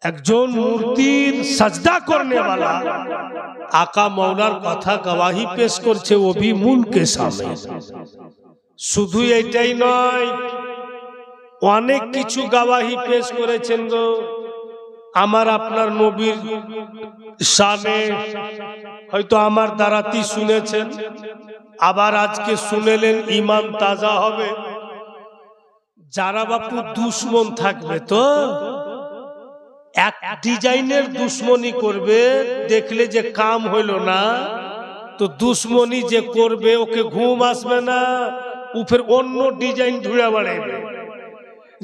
একজন মূর্তির সাজদা করने वाला आका मौलार कथा गवाही पेश करছে वो भी मूल के सामने। শুধু এটাই নয়, অনেক কিছু গवाही পেশ করেছেন গো আমার আপনার নবীর শানে। হয়তো আমার দ্বারাতি শুনেছেন, আবার আজকে শুনেলেন, ঈমান তাজা হবে। যারা বাপু দুশ্মন থাকবে তো এক ডিজাইনের দুশ্মনী করবে, দেখলে যে কাম হইল না তো দুশ্মনী যে করবে ওকে ঘুম আসবে না, ও ফের অন্য ডিজাইন ধুড়া বাড়াইবে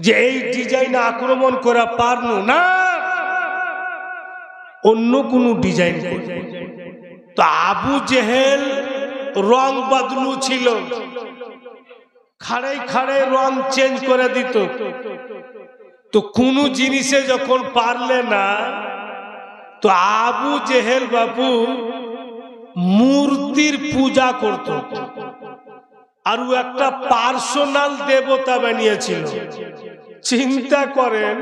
যে এই ডিজাইন আক্রমণ করা পারনু না, অন্য কোনো ডিজাইন করবে। তো আবু জেহেল রং বদলু ছিল, খাড়াই খাড়াই রং চেঞ্জ করে দিত। তো কোন জিনিসে যখন পারলে না, তো আবু জেহেল বাবু মূর্তির পূজা করত, আর ও একটা পার্সোনাল দেবতা বানিয়েছিল। চিন্তা করেন,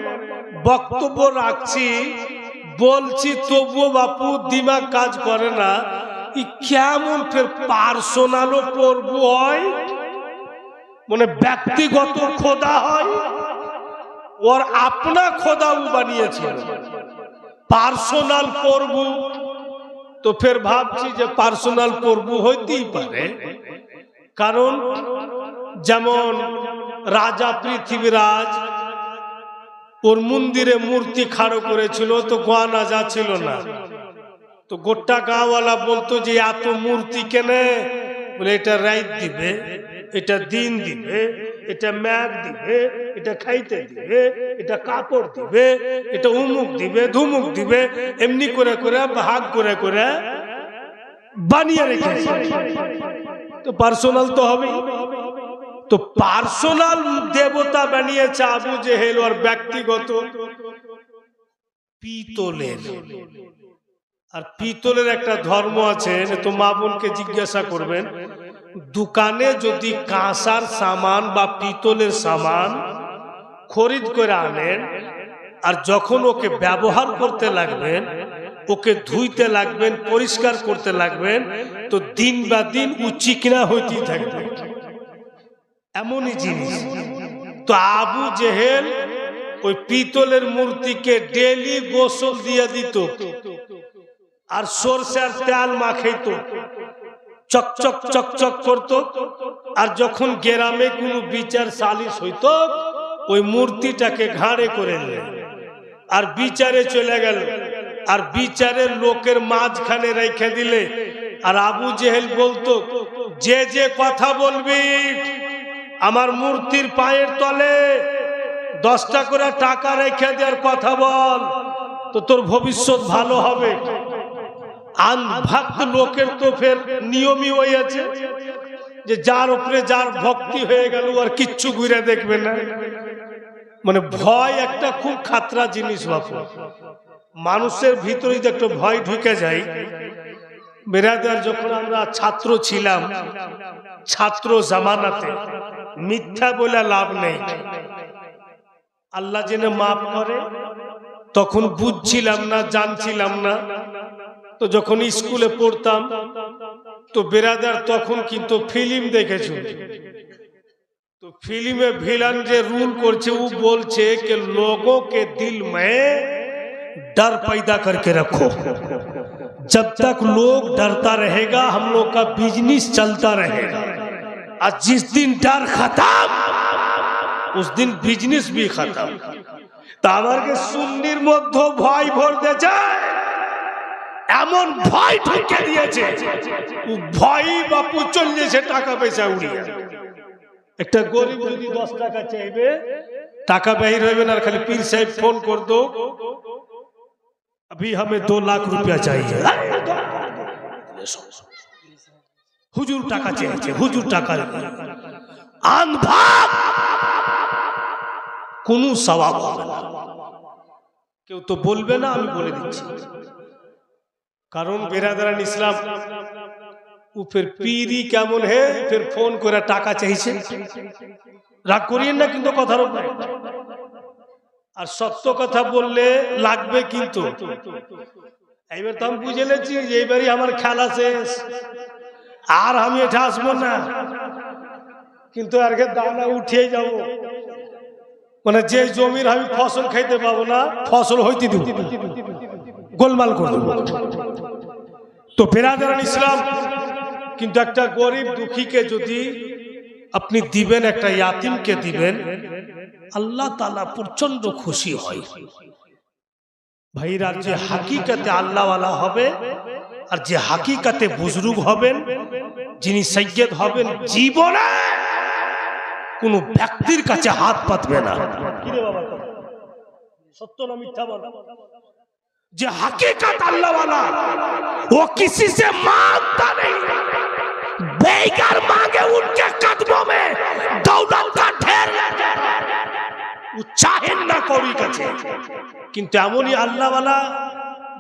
বক্তব্য রাখছি বলছি তবুও বাপু দিমাগ কাজ করে না, কেমন ফের পার্সোনালও প্রভু হয়, মানে ব্যক্তিগত খোদা হয়, ওর আপনা খোদাও বানিয়েছিল পার্সোনাল প্রভু। তো ফের ভাবছি যে পার্সোনাল প্রভু হইতেই পারে, কারণ যেমন রাজা পৃথিবীরাজ ওর মন্দিরে মূর্তি খাড়ো করেছিল, তো গয়না যা ছিল না, তো গোটা গাঁওয়ালা বলতো যে এত মূর্তি কেনে, বলে এটা রাত দিবে, এটা দিন দিবে, এটা ম্যাগ দিবে, এটা খাইতে দিবে, এটা কাপড় দিবে, এটা উমুক দিবে, ধুমুক দিবে, এমনি করে করে ভাগ করে করে বানিয়ে রেখেছে। তো পার্সোনাল তো হবে, তো পার্সোনাল দেবতা বানিয়েছে আবু জেহেল, আর ব্যক্তিগত পিতলের। আর পিতলের একটা ধর্ম আছে, তো মা বোনকে জিজ্ঞাসা করবেন, দোকানে যদি কাঁসার সামান বা পিতলের সামান খরিদ করে আনেন, আর যখন ওকে ব্যবহার করতে লাগবেন, ওকে ধুইতে লাগবেন, পরিষ্কার করতে লাগবেন, তো দিন বা দিন ও চিকনা হইতেই থাকবে, এমনই জিনিস। তো আবু জেহেল ওই পিতলের মূর্তিকে ডেলি গোসল দিয়ে দিত, আর সরষের তেল মাখাইত, চকচক চকচক করত। আর যখন গ্রামে কোনো বিচার সালিশ হইত, ওই মূর্তিটাকে ঘাড়ে করে নিলেন আর বিচারে চলে গেল, আর বিচারের লোকের মাঝখানে রেখে দিলে। আর আবু জেহেল বলতো, যে যে কথা বলবি আমার মূর্তির পায়ের তলে 10টা করে টাকা রেখে দেওয়ার কথা বল, তো তোর ভবিষ্যৎ ভালো হবে। আনভক্ত লোকের তো ফের নিয়মই হয়েছে যে যার উপরে যার ভক্তি হয়ে গেল আর কিচ্ছু ঘুরে দেখবে না। মানে ভয় একটা খুব খাতরা জিনিস বাপু, মানুষের ভিতরে যদি একটা ভয় ঢুকে যায়। বেরাদার, যখন আমরা ছাত্র ছিলাম, ছাত্র জামানাতে মিথ্যা বলে লাভ নেই, আল্লাহ জেনে মাফ করে, তখন বুঝছিলাম না, জানছিলাম না। তো যখন স্কুলে পড়তাম, তো বেরাদার তখন কিন্তু ফিল্ম দেখেছি, তো फिल्म ভিলেন যে रूल করছে, ও বলছে कि लोगों के दिल में डर पैदा करके रखो, जब तक लोग डरता रहेगा हम लोग का बिजनेस चलता रहेगा, और जिस दिन डर खत्म उस दिन बिजनेस भी खत्म। तो আমাকে সুন্নির মধ্যে ভয় ভরতে চায়, এমন ভয় ঢুকে দিয়েছে, ও ভয় বাপু চলছে টাকা পয়সা উড়িয়ে। একটা গরিব যদি 10 টাকা চাইবে, টাকা বাহির হইবে না, খালি পীর সাহেব ফোন कर दो, अभी हमें 2 लाख रुपया चाहिए, হুজুর টাকা চাইছে, হুজুর টাকা। আনভাব কোনো সওয়াব হবে না, কেউ তো বলবে না, আমি বলে দিচ্ছি। কারণ বেরাদারান ইসলাম, ও ফের পীরি কেমন হে, ফের ফোন করে টাকা চাইছে, রাগ করিয়েন না কিন্তু কথার উপরে। আর সত্য কথা বললে লাগবে, কিন্তু এইবার তো আমি বুঝে নিয়েছি যে এইবারই আমার খেলা শেষ, আর আমি এটা আসবো না, কিন্তু আর দানা উঠিয়ে যাব, মানে যে জমির আমি ফসল খাইতে পাবো না, ফসল হইতে দিব, গোলমাল করে দেব। তো বেরাদারান ইসলাম, কিন্তু একটা গরিব দুঃখীকে যদি আপনি দিবেন, একটা ইয়াতিমকে দিবেন, আল্লাহ তাআলা প্রচন্ড খুশি হয়। ভাইরা, যে হাকিকাতে আল্লাহওয়ালা হবে আর যে হাকিকাতে বুজরুগ হবেন, যিনি সৈয়দ হবেন, জীবনে কোন ব্যক্তির কাছে হাত পাতবে না। সত্য না মিথ্যা বল? যে हकीकत अल्लाह वाला वो किसी से मांगता नहीं, बेकार मांगे उनके कदमों में दौलत का ढेर चाहेन ना कौड़ी কাছে, কিন্তু এমনই আল্লাহ वाला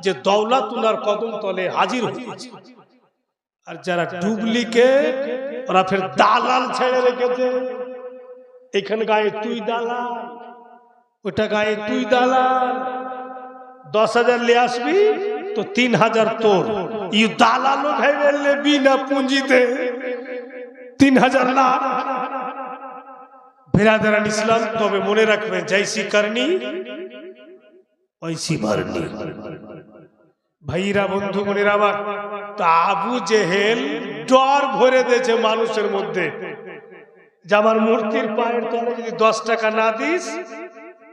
যে দৌলত উনার কদম তলে হাজির হয়েছে। আর যারা ডুপ্লিকেট, ওরা ফের দালাল ছেড়ে রেখেছে, এখানে গায়ে তুই দালাল, ওটা গায়ে তুই দালাল, 10,000 ले আসবি তো 3,000 তোর। ইউ দালালো ভাইলে বিনা পুঁজিতে 3,000 না। বেরাদারান ইসলাম, তবে মনে রাখবেন, জৈসি করনি ওইসি ভরনি। ভাইরা, বন্ধু মনের আমার, তা আবু জেহেল ডর ভরে দিয়েছে মানুষের মধ্যে যে আমার মূর্তির পায়ের তলে যদি 10 টাকা না দিস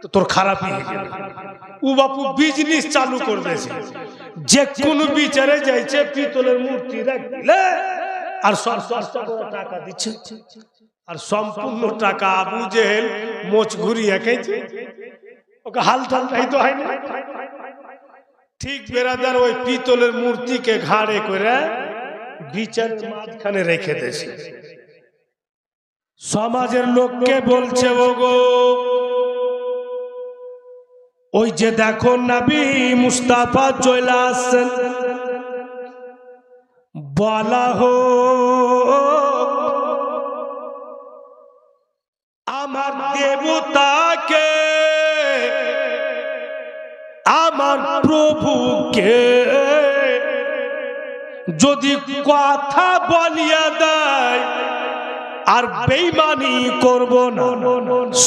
তো তোর খারাপই হয়ে যাবে। ও বাপু বিজনেস চালু করে দিয়েছে, যে কোনো বিচারে যাইছে পিতলের মূর্তি রাখলে আর সব 10 টাকা দিচ্ছে, আর সম্পূর্ণ টাকা আবু জেহেল মোচ ঘুরিয়ে খেয়েছে, ওকে হালটাল নাই তো হয়নি। ঠিক বেরাদার, ওই পিতলের মূর্তিকে ঘাড়ে করে বিচারের মাঝখানে রেখে দিয়েছে। সমাজের লোককে বলছে, ওগো ওই যে দেখো নবী মুস্তাফা চলে আসছেন, বলা হো আমার দেবতাকে, আমার প্রভুকে যদি কথা বলিয়া দেয়, আর বেঈমানি করব না,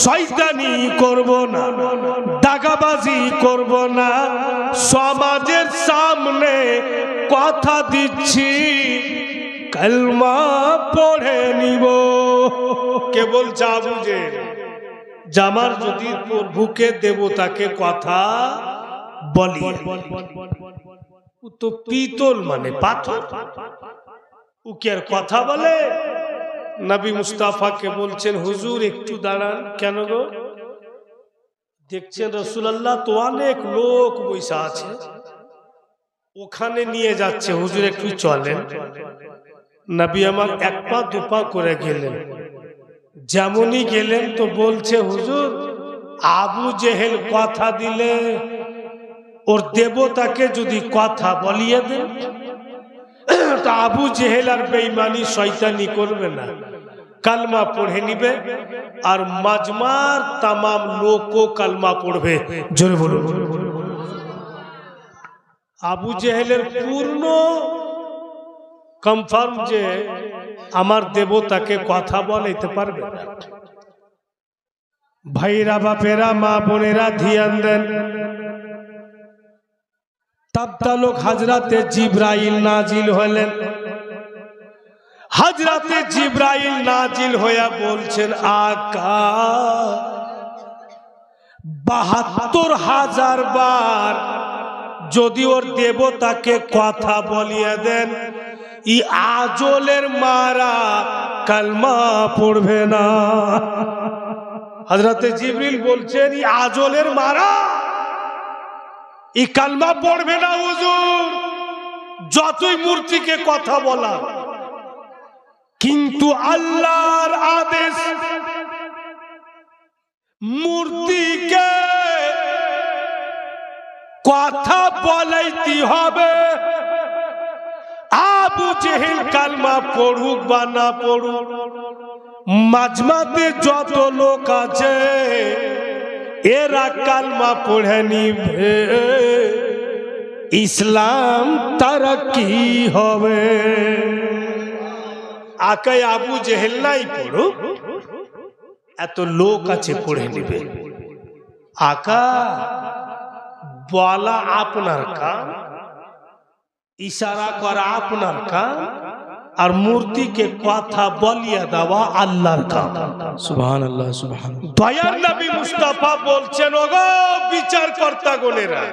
শয়তানি করব না, দাগাবাজি করব না, সমাজের সামনে কথা দিচ্ছি কালমা পড়ে নিব। কে বলছে? আবু জেহেল। জামার যদি প্রভুকে দেবতাকে কথা বলি, ও তো পিতল মানে পাথর, ও কি আর কথা বলে? নবী মুস্তাফাকে বলছেন, হুজুর একটু দাঁড়ান। কেন গো? দেখছেন রাসূলুল্লাহ তো অনেক লোক বসে আছে, ওখানে নিয়ে যাচ্ছে, হুজুর একটু চলেন। নবী আমার এক পা দুপা করে গেলেন, যেমনই গেলেন তো বলছে, হুজুর আবু জেহেল কথা দিলে ওর দেবতাকে যদি কথা বলিয়ে দেন, তা আবু জেহেল আর বেঈমানি শয়তানি করবে না, কালমা পড়ে নিবে, আর মাজমার তামাম লোকও কালমা পড়বে। জোরে বলুন। আবু জেহেলের পূর্ণ কনফার্ম যে আমার দেবতাকে কথা বলাইতে পারবে না। ভাইরা, বাপেরা, মা বোনেরা ধ্যান দেন। তাবতালুক হযরতে জিবরাইল নাজিল হলেন। হযরতে জিবরাইল নাজিল হইয়া বলছেন, আকা ৭২,০০০ বার যদি ওর দেবতাকে কথা বলিয়ে দেন, ই আজলের মারা কালমা পড়বে না। হযরতে জিবরিল বলছেন, ই আজলের মারা, ই কালমা পড়বে না হুজুর, যতই মূর্তিকে কথা বলা। কিন্তু আল্লাহর আদেশ, মূর্তিকে কথা বলাইতে হবে। আবু জেহেল কালমা পড়ুক বা না পড়ুক, মাজমাতে যত লোক আছে এরা কালমা পড়ে নিবে, ইসলাম তারা কি হবে। আকাই আবু জেহেল নাই পড়ো, এত লোক আছে পড়ে নিবে। আকা বলা আপনার কাম, ইশারা করা আপনার কাম, আর মূর্তিকে কথা বলিয়ে দেওয়া আল্লাহর কাম। সুবহানাল্লাহ, সুবহানাল্লাহ। দয়ার নবী মুস্তাফা বলছেন, ওগো বিচারকর্তা গণেরা,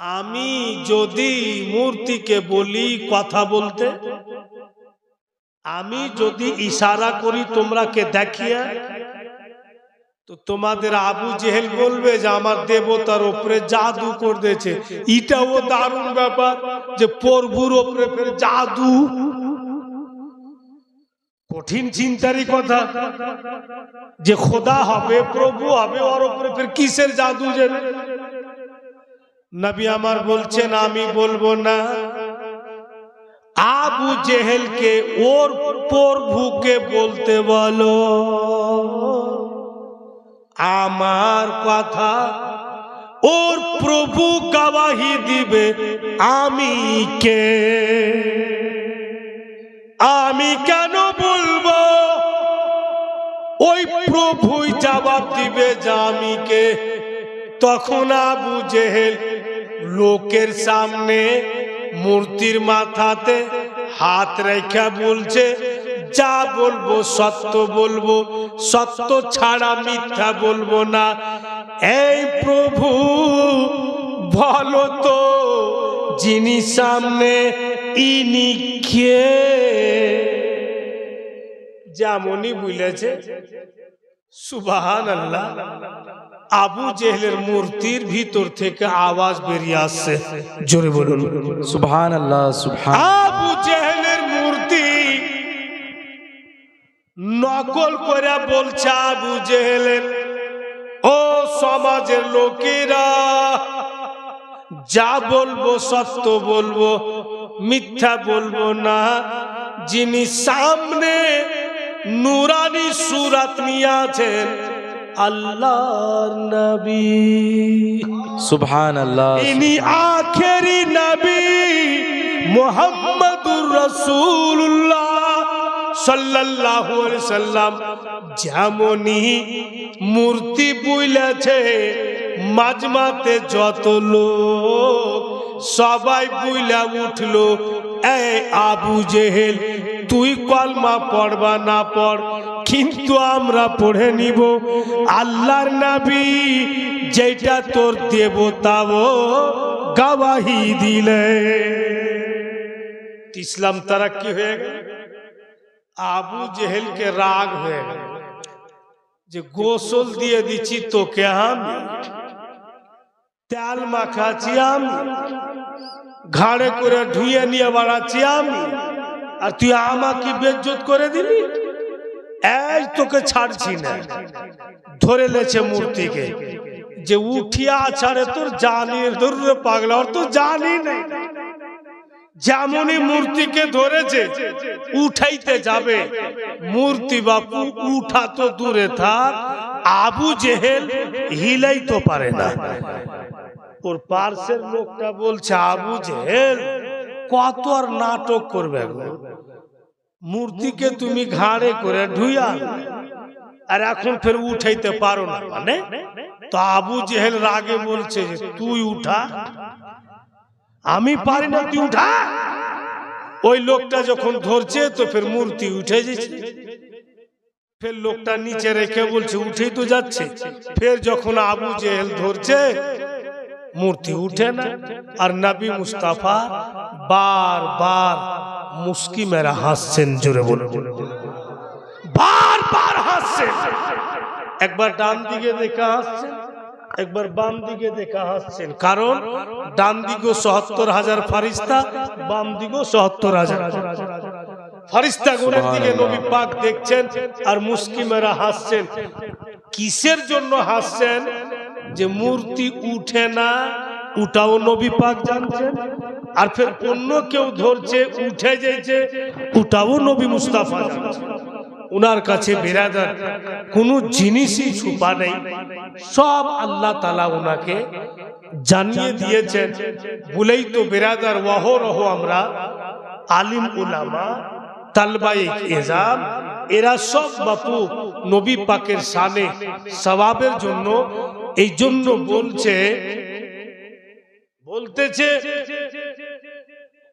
আমি যদি মূর্তিকে বলি কথা বলতে, আমি যদি ইশারা করি তোমরাকে দেখিয়া, তো তোমাদের আবু জেহেল বলবে যে আমার দেবতার উপরে জাদু করে দিয়েছে। এটাও দারুণ ব্যাপার যে প্রভুর উপরে ফের জাদু, কঠিন চিন্তারই কথা যে খোদা হবে, প্রভু হবে, ওর উপরে ফের কিসের জাদু যাবে। নবী আমার বলছেন আমি বলবো না, আবু জেহেলকে ওর প্রভুকে বলতে বলো, আমার কথা ওর প্রভু গবাহি দিবে। আমি কে, আমি কেন বলবো, ওই প্রভুই জবাব দিবে যে আমি কে। তখন আবু জেহেল লোকের সামনে মূর্তির মাথাতে হাত রেখা বলছে, যা বলবো সত্য বলবো, সত্য ছাড়া মিথ্যা বলবো না। এই প্রভু বলো তো, যিনি সামনে ইনি কে। যেমনই বলেছে সুবহানাল্লাহ, আবু জেহেলের মূর্তির ভিতর থেকে আওয়াজ বেরিয়ে আসছে, জোরে বলুন সুবহানাল্লাহ, সুবহানাল্লাহ। আবু জেহেলের মূর্তি নকল করে বলছে আবু জেহেলের, ও সমাজের লোকেরা, যা বলবো সত্য বলবো, মিথ্যা বলবো না। যিনি সামনে নুরানি সুরাত নিয়ে আছেন আল্লাহর নবী, সুবহানাল্লাহ। ইনি আখেরি নবী মুহাম্মদুর রাসূলুল্লাহ সাল্লাল্লাহু আলাইহি সাল্লাম। যেমনই মূর্তি বইলেছে, মাজমাতে যত লোক সবাই বইলা উঠলো, এই আবু জেহেল তুই কলমা পড়বা না পড়, কিন্তু আমরা পড়ে নিব। আল্লাহর নবী যেটা তোর দেবতা ও গবাহি দিলে। ইসলাম তারা কি হয়ে গেল, আবু জেহেলকে রাগ হয়ে গেল যে গোসল দিয়ে দিচ্ছি তোকে, আমি তেল মাখাচ্ছি, আমি ঘাড়ে করে ধুয়ে নিয়ে বাড়াচ্ছি আমি, আর তুই আমাকে বেজ্জত করে দিলি। এই তোকে ছাড়ছি না। ধরে লেছে মূর্তিকে যে উঠিয়া ছাড়ে তোর জানি ধরে পাগলা, ওর তো জানি নাই। যেমনই মূর্তিকে ধরেছে উঠাইতে যাবে, মূর্তি বাপু উঠা তো দূরে থাক, আবু জেহেল হিলাই তো পারে না। ওর পার্শ্বের লোকটা বলছে, আবু জেহেল কত আর নাটক করবে গো, মূর্তিকে তুমি ঘাড়ে করে ধুইয়া আর এখন ফের উঠাইতে পারো না মানে। তো আবু জেহেল রাগে বলছে যে তুই উঠা, আমি পারি না, তুই উঠা। ওই লোকটা যখন ধরছে তো ফের মূর্তি উঠে যাচ্ছে, ফের লোকটা নিচে রেখে বলছে উঠেই তো যাচ্ছে। ফের যখন আবু জেহেল ধরছে মূর্তি উঠে না, আর নবী মুস্তাফা বারবার মুস্কি মেরা হাসছেন, জোরে বলে বারবার হাসছেন। একবার ডান দিকে দেখা হাসছেন, একবার বাম দিকে দেখা হাসছেন। কারণ ডান দিকে ৭৭,০০০ ফারিস্তা, বাম দিকে ৭৭,০০০ ফারিস্তা গুণের দিকে নবী পাক দেখছেন আর মুস্কি মেরা হাসছেন। কিসের জন্য হাসছেন? যে মূর্তি উঠে না, উঠাও নবী পাক জানছেন, আর ফের অন্য কেউ ধরছে উঠে যাইছে, উঠাও নবী মুস্তাফা জানছেন। উনার কাছে বেরাদার কোনো জিনিসই ছুপা নেই, সব আল্লাহ তাআলা উনাকে জানিয়ে দিয়েছেন। বলেই তো বেরাদার ওয়াহরহ আমরা আলিম উলামা তালবায়ে এজাম এরা সব বাপু নবী পাকের শানে সওয়াবের জন্য এই জন্য বলতেছে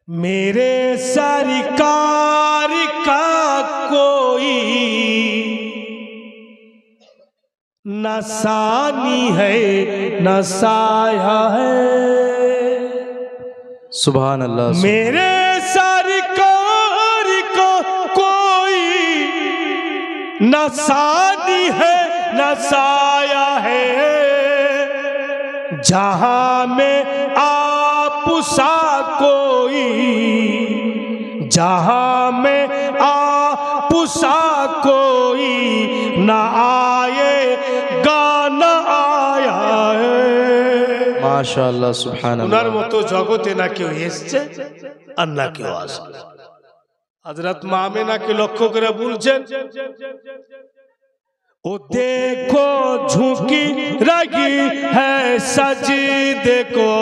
मेरे सरकार का कोई न सानी है न साया है। सुभान अल्लाह। मेरे सरकार का कोई न सानी है न साया है, जहां में आप सा कोई, जहां में आप सा कोई न आए गाना आया है। माशाअल्लाह सुभान अल्लाह। उनार मतो जगते ना केउ एসছে আর না কেউ আসবে। হযরত মা আমেনাকে লক্ষ্য করে বলছেন, ओ देखो झुकी रही है सजदे को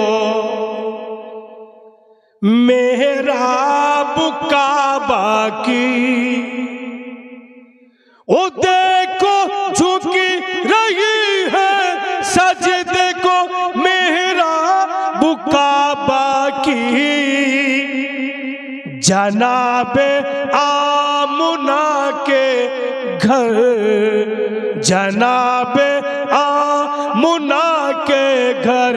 मेहराब काबा की, ओ देखो झुकी रही है सजदे को मेहराब काबा की, जनाबे आमुना के घर, जनाबे आमुना के घर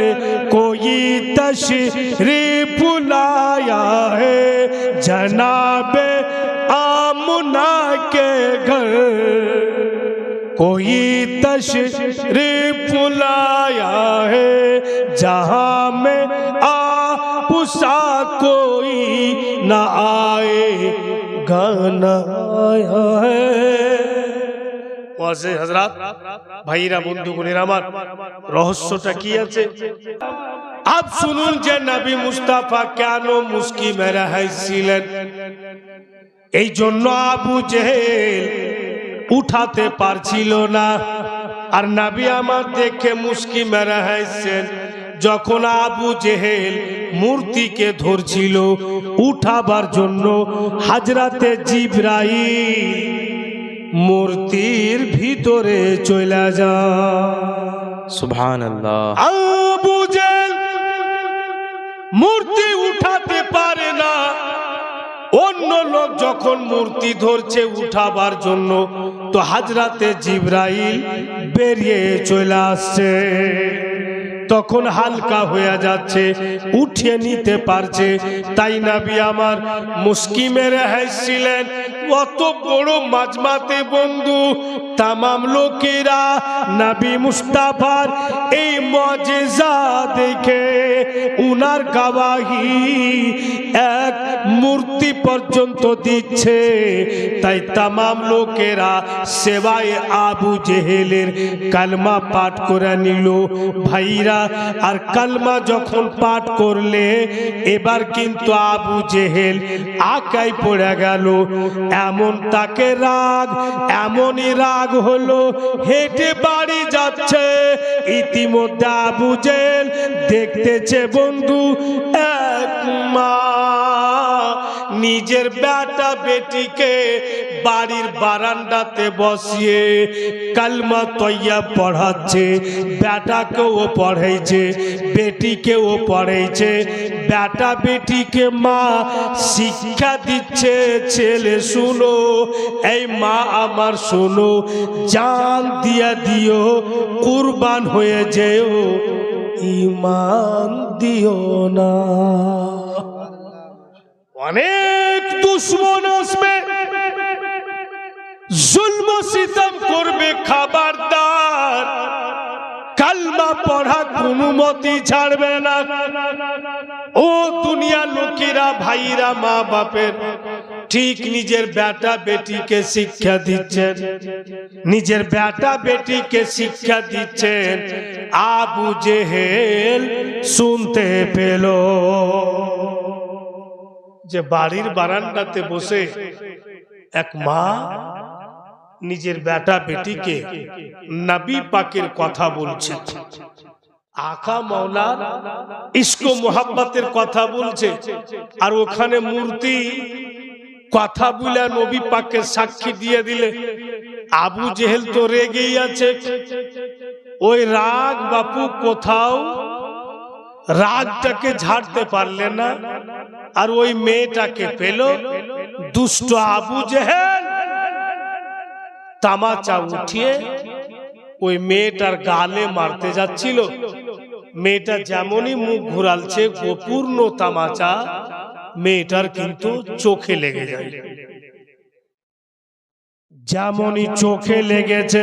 कोई तशरीफ लाया है, जनाबे आमुना के घर कोई तशरीफ लाया है, जहां में आप सा कोई न आए गाना आया है। ওয়াজে হযরত ভাইরা বন্ধুগণের আমার রহস্যটা কি আছে আপ শুনুন যে নবী মুস্তাফা কেন মুস্কি মেরা হয়েছিলেন। এই জন্য আবু জেহেল উঠাতে পারছিল না, আর নবী আমার দেখে মুস্কি মেরা হয়েছেন। যখন আবু জেহেল মূর্তিকে ধরছিল উঠাবার জন্য, হযরতে জিবরাইল মূর্তির ভিতরে চলে যায়। সুবহানাল্লাহ। আবু জেহেল মূর্তি উঠাতে পারে না, অন্য লোক যখন মূর্তি ধরছে উঠাবার জন্য, তো হযরতে জিবরাইল বেরিয়ে চলে আসছে। তখন হালকা হয়ে যাচ্ছে, উঠিয়ে নিতে পারছে। তাই নবী আমার মুস্কি মেরে হাসছিলেন। অত বড় মাজমাতে বন্ধু তামাম লোকেরা নবী মুস্তাফার এই মুজিজা দেখে উনার গওয়াহি এক মূর্তি পর্যন্ত দিচ্ছে। তাই তামাম লোকেরা সেবায় আবু জেহেলের কালমা পাঠ করে নিল ভাইরা। আর কালমা যখন পাঠ করলে এবার কিন্তু আবু জেহেল আকাই পড়ে গেল। এমন তাকে রাগ, এমনই রাগ হলো, হেঁটে বাড়ি যাচ্ছে। ইতিমধ্যে আবু জেহেল দেখতেছে বন্ধু এক মা নিজের বেটা বেটিকে বাড়ির বারান্দাতে বসিয়ে কালমা তৈয়া পড়াচ্ছে। বেটাকেও পড়াইছে, বেটিকেও পড়াইছে। বেটা বেটিকে মা শিক্ষা দিচ্ছে, ছেলে শুনো, এই মা আমার শোনো, জান দিয়া দিও, কুরবান হয়ে যেও, ঈমান দিও না। অনেক দুশ্মন আসবে, জুলম সিতম করবে, খবরদার কালমা পড়া কোনো মতি ছাড়বে না। ও দুনিয়া লোকেরা ভাইরা মা বাপের ঠিক নিজের বেটা বেটিকে শিক্ষা দিচ্ছেন, নিজের বেটা বেটিকে শিক্ষা দিচ্ছেন। আবু জেহেল শুনতে পেল যে বাড়ির বারান্দাতে বসে এক মা নিজের বেটা বেটিকে নবী পাকের কথা বলছে, আকা মাওলার ইশক ও মোহাব্বতের কথা বলছে, আর ওখানে মূর্তি কথা বলে নবী পাকের সাক্ষী দিয়ে দিলে আবু জেহেল তো রেগেই আছে। ওই রাগ বাপু কোথাও রাগটাকে ঝাড়তে পারলে না, আর ওই মেয়েটাকে পেল দুষ্ট আবু জেহেল তামাচা উঠিয়ে ওই মেয়েটার গালে মারতে যাচ্ছিল। মেয়েটা যেমনই মুখ ঘুরালছে গোপূর্ণ তামাচা মেয়েটার কিন্তু চোখে লেগে যায়। যেমনই চোখে লেগেছে,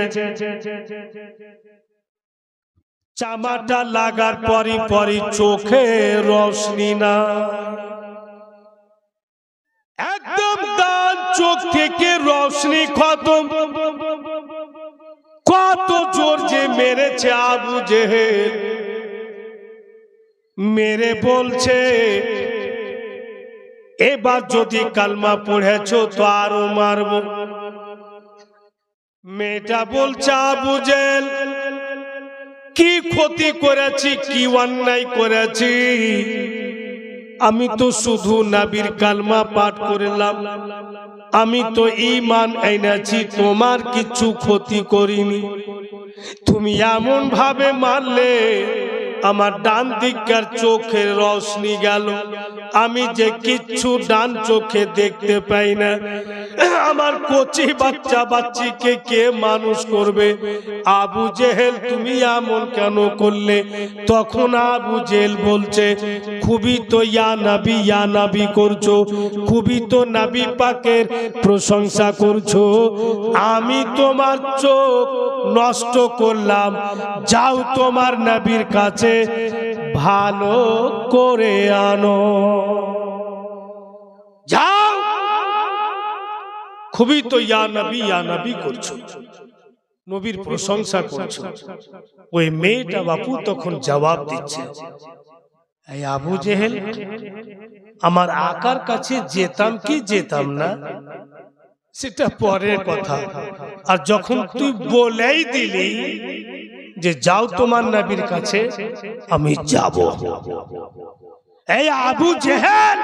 চামাটা লাগার পরই পরই চোখে রোশনি না, একদম ডান চোখ থেকে রোশনি খতম। কত জোর যে মেরেছে আবু জেহেল, মেরে বলছে এবার যদি কালমা পড়েছো তো আরো মারবো। মেয়েটা বলছে আবু জেহেল কি ক্ষতি করেছি, কি অন্যায় করেছি, আমি তো শুধু নবীর কালমা পাঠ করলাম, আমি তো ঈমান এনেছি, তোমার কিছু ক্ষতি করিনি। তুমি এমন ভাবে মারলে আমার ডান দিককার চোখের রোশনি গেল, আমি যে কিচ্ছু ডান চোখে দেখতে পাই না। আমার কচি বাচ্চা বাচ্চিকে কে মানুষ করবে? আবু জেহেল তুমি এমন কেন করলে? তখন আবু জেহেল বলছে খুবই তো ইয়া নবী করছো, খুবই তো নবী পাকের প্রশংসা করছো, আমি তোমার চোখ নষ্ট করলাম, যাও তোমার নবীর কাছে ভালো করে আনো, যাও। খুবই তো ইয়া নবী করছো, নবীর প্রশংসা করছো। ওই মেয়েটা বাপু তখন জবাব দিচ্ছে, এই আবু জেহেল আমার আকার কাছে যেতাম কি যেতাম না সেটা পরের কথা, আর যখন তুই বলেই দিলি যে যাও তোমার নবীর কাছে, আমি যাব। এই আবু জেহেল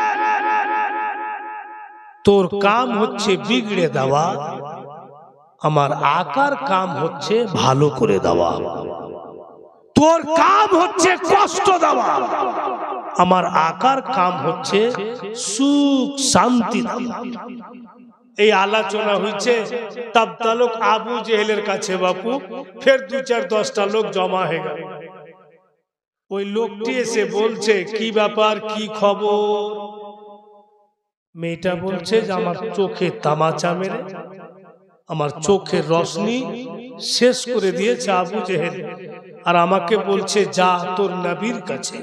তোর কাম হচ্ছে বিগড়ে দেওয়া, আমার আকার কাম হচ্ছে ভালো করে দেওয়া। তোর কাম হচ্ছে কষ্ট দেওয়া, আমার আকার কাম হচ্ছে সুখ শান্তি দেওয়া। এই আলোচনা হয়েছে তাবতালুক আবু জেহেলের কাছে বাপু। ফের 2-4-10টা লোক জমা হয়ে গেল। ওই লোকটি এসে বলছে কি ব্যাপার, কি খবর? মেয়েটা বলছে যে আমার চোখে তামাচা মেরে আমার চোখের রোশনি শেষ করে দিয়েছে আবু জেহেল, আর আমাকে বলছে যা তোর নবীর কাছে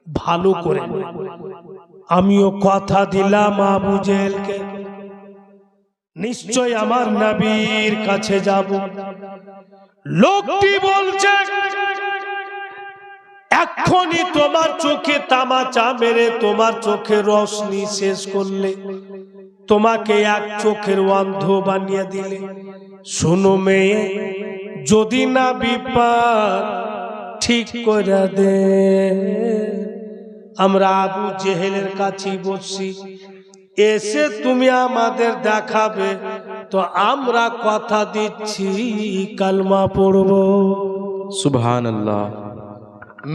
ভালো করে। আমিও কথা দিলাম আবু জেহেলকে, নিশ্চয় আমার নবীর কাছে যাব। লোকটি বলছে এক্ষুনি তোমার চোখে তামাচা মেরে তোমার চোখের রোশনি শেষ করলে, তোমাকে এক চোখের অন্ধ বানিয়ে দিলে। শোনো মেয়ে, যদি না বিপদ ঠিক করে দে, আমরা আবু জেহেলের কাছে বসছি, এসে তুমি আমাদের দেখাবে তো আমরা কথা দিচ্ছি কালমা পড়ব। সুবহানাল্লাহ।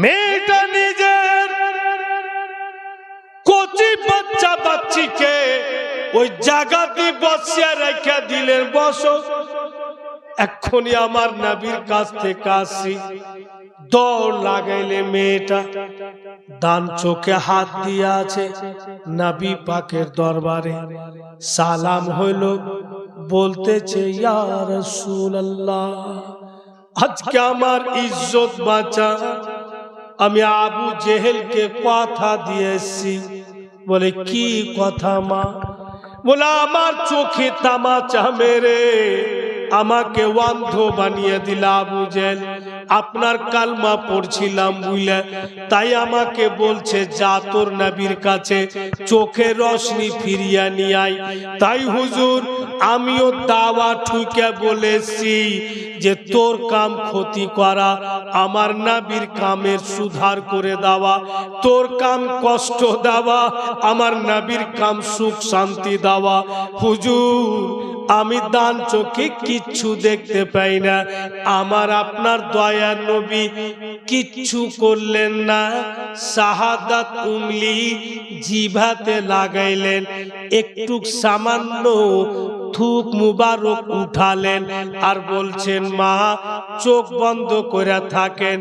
মেয়েটা নিজের কচি বাচ্চা বাচ্চিকে ওই জায়গাতে বসিয়ে রেখে দিলেন, বসো, এক্ষুনি আমার নবীর কাছ থেকে আসি। দৌড় লাগাইলে মেয়েটা ডান চোখে হাত দিয়ে আছে, নবী পাকের দরবারে সালাম হইল, বলতেছে ইয়া রাসূলুল্লাহ, আজকে আমার ইজ্জত বাঁচা, আমি আবু জেহেলকে কথা দিয়েছি। বলে কি কথা মা? বলে আমার চোখে তামাচা মেরে আমাকে অন্ধ বানিয়ে দিল আবু জেহেল, আপনার কালমা পড়ছিলাম বুঝলে, তাই আমাকে বলছে যা তোর নবীর কাছে চোখের রশনি ফিরিয়ে নিয়ে আয়। তাই হুজুর আমিও দাওয়া ঠুকে বলেছি যে তোর কাম ক্ষতি করা, আমার নবীর কামের সুধার করে দেওয়া, তোর কাম কষ্ট দেওয়া, আমার নবীর কাম সুখ শান্তি দেওয়া। হুজুর আমি দান চোখে কিচ্ছু দেখতে পাই না, আমার আপনার দয়ার নবী কিচ্ছু করলেন না, শাহাদাত উংলি জিভাতে লাগাইলেন, একটু সামান্য থুক মুবারক উঠালেন আর বলছেন মা চোখ বন্ধ করে থাকেন।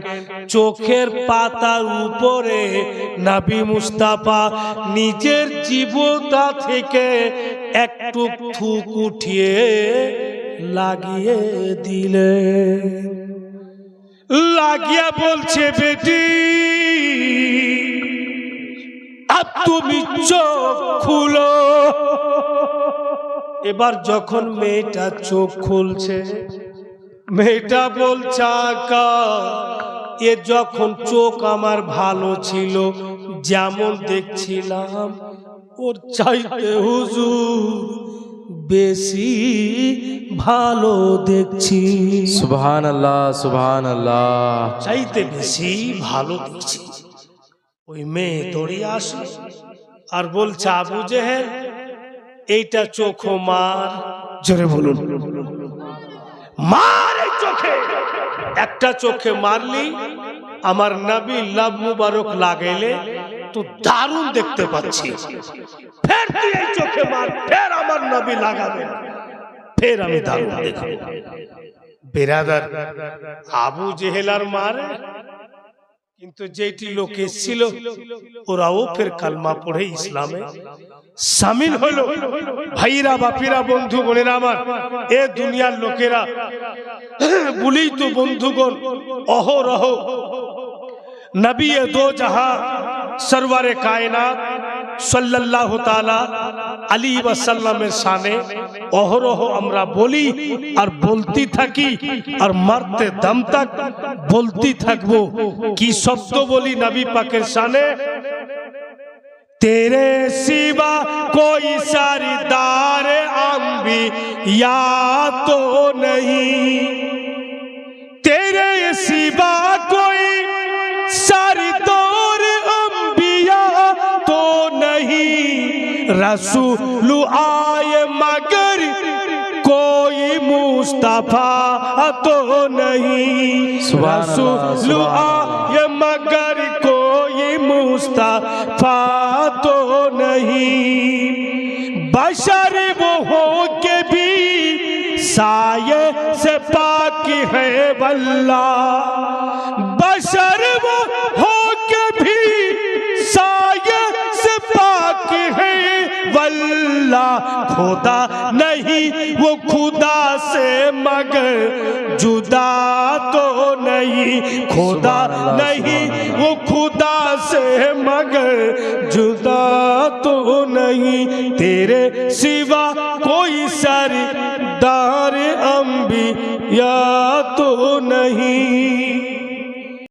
চোখের পাতার উপরে নবী মুস্তাফা নিজের জীবতা থেকে একটু থুক উঠিয়ে লাগিয়ে দিলেন। লাগিয়া বলছে বেটি আব তুমি চোখ খুলো। এবার যখন মেয়েটা চোখ খুলছে, মেয়েটা বলছে আকা এ যখন চোখ আমার ভালো ছিল যেমন দেখছিলাম ওর চাইতে হুজুর বেশি ভালো দেখছি। সুবহানাল্লাহ সুবহানাল্লাহ। চাইতে বেশি ভালো দেখছি। ওই মেয়ে দৌড়িয়ে আসলো আর বলছে আবু জেহেল এইটা চোখ মার। জোরে বলুন মার এই চোখে। একটা চোখে মারলি আমার নবী লাভ মুবারক লাগাইলে তো দারুণ দেখতে পাচ্ছি, ফের তুই এই চোখে মার, ফের আমার নবী লাগাবে, ফের আমি দারুণ দেখব। বেরাদার আবু জেহেলার মারে, কিন্তু যেটি লোক এসেছিল ওরাও ফের কালমা পড়ে ইসলামে শামিল হলো। ভাইরা বাপিরা বন্ধু বোনেরা আমার, এ দুনিয়ার লোকেরা বলেই তো বন্ধুগণ অহরহ নবী দো জাহাঁ সরওয়ারে কায়নাত সাল্লাল্লাহু তাআলা আলাইহি ওয়াসাল্লামের শানে অহরহ আমরা বলি আর বলতে থাকি আর মারতে দম তক বলতে থাকবো। কি শব্দ বলি নবী পাকের শানে? तेरे सिवा कोई सरदार अंबिया तो नहीं, तेरे सिवा कोई सरदार अंबिया तो नहीं, रसूल आए मगर कोई मुस्तफा तो नहीं, रसूल आए मगर कोई मुस्तफा तो नहीं, बशर वो हो के भी साये से पाक है वल्लाह, बशर वो हो के भी साये से पाक है वल्लाह, खुदा नहीं वो खुदा से मगर जुदा तो नहीं, खुदा नहीं वो खुदा से मगर जुदा तो नहीं, तेरे सिवा कोई सरदार अंबिया तो नहीं।